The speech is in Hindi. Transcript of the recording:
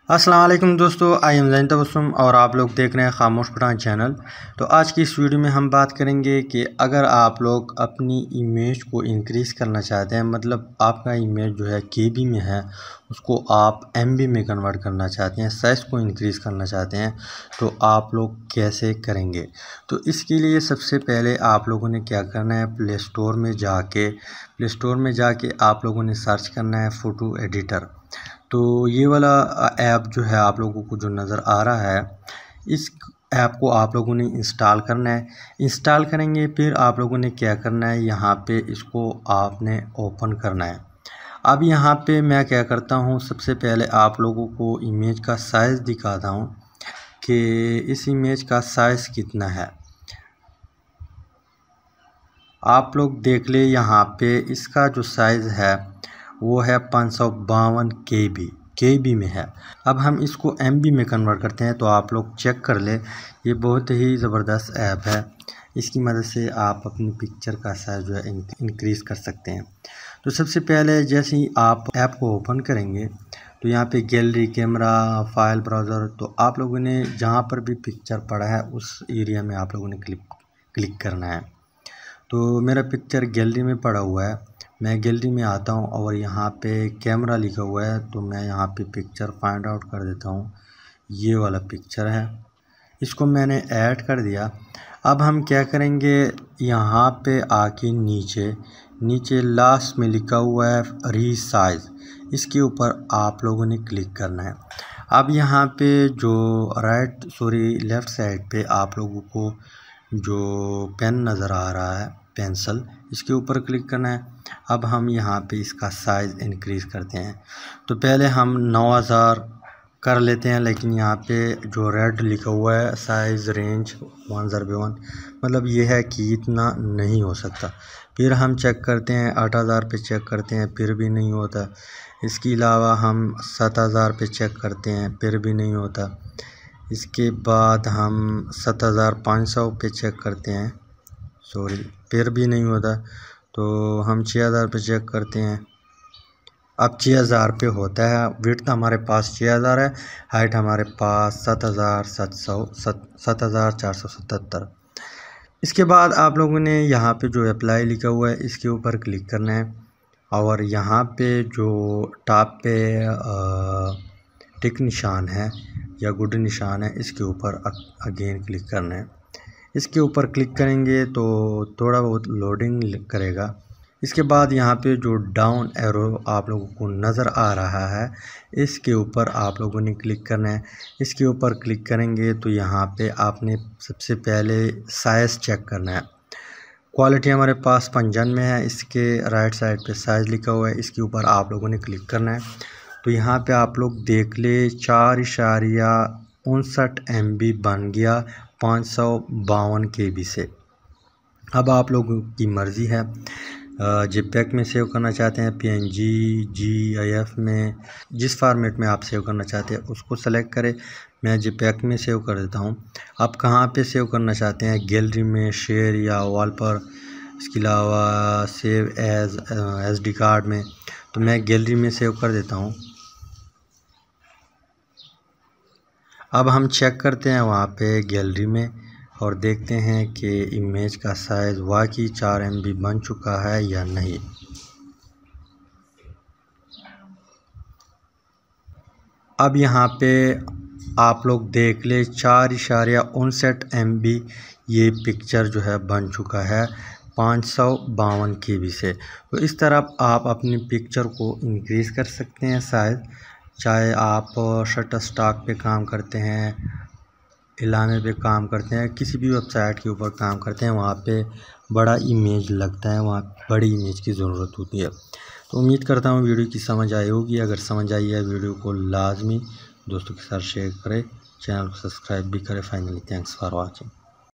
अस्सलाम वालेकुम दोस्तों, आई एम ज़ैन तबस्सुम और आप लोग देख रहे हैं खामोश पठान चैनल। तो आज की इस वीडियो में हम बात करेंगे कि अगर आप लोग अपनी इमेज को इंक्रीज़ करना चाहते हैं, मतलब आपका इमेज जो है केबी में है उसको आप एमबी में कन्वर्ट करना चाहते हैं, साइज़ को इंक्रीज़ करना चाहते हैं, तो आप लोग कैसे करेंगे। तो इसके लिए सबसे पहले आप लोगों ने क्या करना है, प्ले स्टोर में जाके आप लोगों ने सर्च करना है फ़ोटो एडिटर। तो ये वाला ऐप जो है आप लोगों को जो नज़र आ रहा है, इस ऐप को आप लोगों ने इंस्टॉल करना है। इंस्टॉल करेंगे फिर आप लोगों ने क्या करना है, यहाँ पे इसको आपने ओपन करना है। अब यहाँ पे मैं क्या करता हूँ, सबसे पहले आप लोगों को इमेज का साइज़ दिखाता हूँ कि इस इमेज का साइज़ कितना है। आप लोग देख ले, यहाँ पे इसका जो साइज़ है वो है 552 केबी में है। अब हम इसको एमबी में कन्वर्ट करते हैं, तो आप लोग चेक कर ले, ये बहुत ही ज़बरदस्त ऐप है। इसकी मदद से आप अपनी पिक्चर का साइज़ जो है इंक्रीज़ कर सकते हैं। तो सबसे पहले जैसे ही आप ऐप को ओपन करेंगे तो यहाँ पे गैलरी, कैमरा, फाइल ब्राउज़र, तो आप लोगों ने जहाँ पर भी पिक्चर पड़ा है उस एरिया में आप लोगों ने क्लिक करना है। तो मेरा पिक्चर गैलरी में पड़ा हुआ है, मैं गैलरी में आता हूँ और यहाँ पे कैमरा लिखा हुआ है, तो मैं यहाँ पे पिक्चर फाइंड आउट कर देता हूँ। ये वाला पिक्चर है, इसको मैंने ऐड कर दिया। अब हम क्या करेंगे, यहाँ पे आके नीचे लास्ट में लिखा हुआ है रीसाइज, इसके ऊपर आप लोगों ने क्लिक करना है। अब यहाँ पे जो लेफ़्ट साइड पे आप लोगों को जो पेन नज़र आ रहा है, पेंसिल, इसके ऊपर क्लिक करना है। अब हम यहाँ पे इसका साइज़ इंक्रीज़ करते हैं। तो पहले हम 9000 कर लेते हैं, लेकिन यहाँ पे जो रेड लिखा हुआ है साइज़ रेंज 1001, मतलब ये है कि इतना नहीं हो सकता। फिर हम चेक करते हैं 8000 पे चेक करते हैं, फिर भी नहीं होता। इसके अलावा हम 7000 पे चेक करते हैं, फिर भी नहीं होता। इसके बाद हम 7500 पे चेक करते हैं, फिर भी नहीं होता। तो हम 6000 पे चेक करते हैं, अब 6000 पे होता है। विड्थ हमारे पास 6000 है, हाइट हमारे पास 7477। इसके बाद आप लोगों ने यहाँ पे जो अप्लाई लिखा हुआ है इसके ऊपर क्लिक करना है और यहाँ पे जो टॉप पे टिक निशान है या गुड निशान है, इसके ऊपर अगेन क्लिक करना है। इसके ऊपर क्लिक करेंगे तो थोड़ा बहुत लोडिंग करेगा। इसके बाद यहाँ पे जो डाउन एरो आप लोगों को नज़र आ रहा है, इसके ऊपर आप लोगों ने क्लिक करना है। इसके ऊपर क्लिक करेंगे तो यहाँ पे आपने सबसे पहले साइज़ चेक करना है। क्वालिटी हमारे पास 55 है, इसके राइट साइड पे साइज़ लिखा हुआ है, इसके ऊपर आप लोगों ने क्लिक करना है। तो यहाँ पे आप लोग देख ले 4.59 MB बन गया 552 KB से। अब आप लोगों की मर्ज़ी है, JPEG में सेव करना चाहते हैं, PNG, GIF में, जिस फॉर्मेट में आप सेव करना चाहते हैं उसको सेलेक्ट करें। मैं JPEG में सेव कर देता हूँ। आप कहाँ पे सेव करना चाहते हैं, गैलरी में, शेयर या वॉल पर, इसके अलावा सेव एज SD कार्ड में, तो मैं गैलरी में सेव कर देता हूँ। अब हम चेक करते हैं वहाँ पे गैलरी में और देखते हैं कि इमेज का साइज़ वाकई 4 MB बन चुका है या नहीं। अब यहाँ पे आप लोग देख ले 4.59 MB ये पिक्चर जो है बन चुका है 552 KB से। तो इस तरह आप अपनी पिक्चर को इंक्रीज़ कर सकते हैं साइज़, चाहे आप शटरस्टॉक पे काम करते हैं, इलामे पे काम करते हैं, किसी भी वेबसाइट के ऊपर काम करते हैं, वहाँ पे बड़ा इमेज लगता है, वहाँ बड़ी इमेज की ज़रूरत होती है। तो उम्मीद करता हूँ वीडियो की समझ आई होगी। अगर समझ आई है वीडियो को लाजमी दोस्तों के साथ शेयर करें, चैनल को सब्सक्राइब भी करें। Finally thanks for watching.